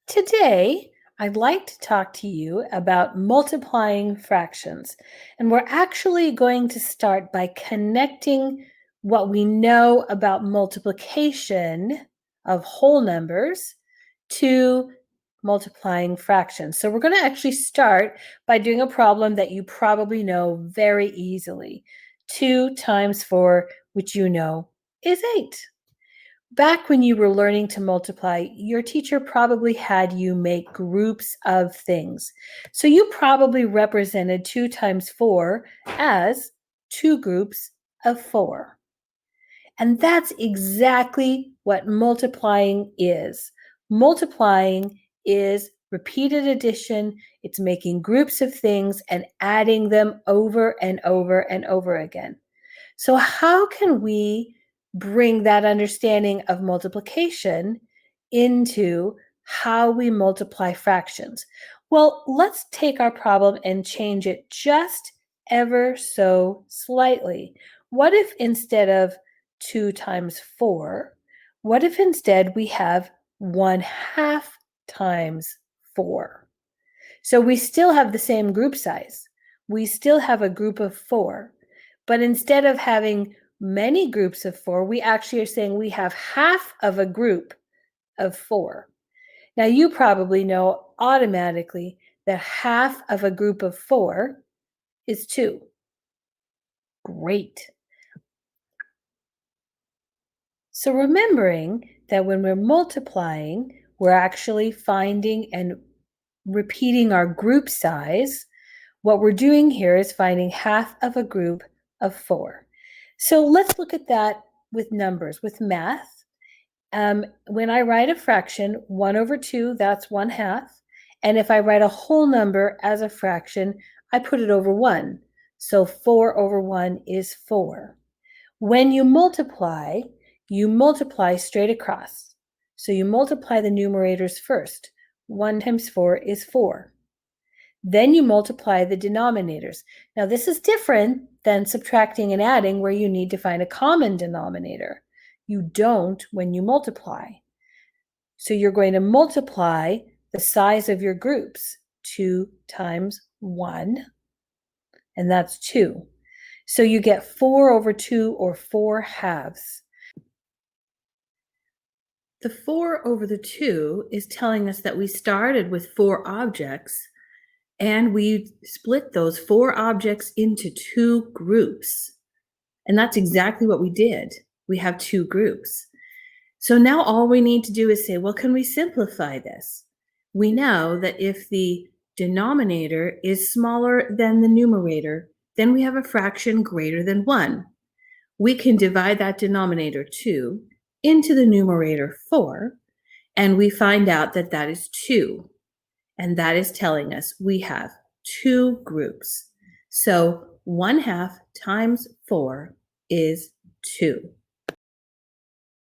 Today, I'd like to talk to you about multiplying fractions. And we're actually going to start by connecting what we know about multiplication of whole numbers to multiplying fractions. So we're going to actually start by doing a problem that you probably know very easily. 2 times 4, which you know is 8. Back when you were learning to multiply, your teacher probably had you make groups of things. So you probably represented 2 times 4 as 2 groups of 4. And that's exactly what multiplying is. Multiplying is repeated addition. It's making groups of things and adding them over and over and over again. So how can we bring that understanding of multiplication into how we multiply fractions? Well, let's take our problem and change it just ever so slightly. What if instead of 2 times 4, what if instead we have 1/2 times 4? So we still have the same group size. We still have a group of 4. But instead of having many groups of 4, we actually are saying we have half of a group of 4. Now, you probably know automatically that half of a group of 4 is 2. Great. So remembering that when we're multiplying, we're actually finding and repeating our group size. What we're doing here is finding half of a group of 4. So let's look at that with numbers, with math. When I write a fraction, 1 over 2, that's 1/2. And if I write a whole number as a fraction, I put it over 1. So 4 over 1 is 4. When you multiply straight across. So you multiply the numerators first. 1 times 4 is 4. Then you multiply the denominators. Now, this is different than subtracting and adding, where you need to find a common denominator. You don't when you multiply. So you're going to multiply the size of your groups. 2 times 1, and that's 2. So you get 4 over 2, or 4/2. The 4 over the 2 is telling us that we started with 4 objects, and we split those 4 objects into 2 groups. And that's exactly what we did. We have 2 groups. So now all we need to do is say, well, can we simplify this? We know that if the denominator is smaller than the numerator, then we have a fraction greater than 1. We can divide that denominator 2 into the numerator 4, and we find out that that is 2. And that is telling us we have 2 groups. So 1/2 times 4 is 2.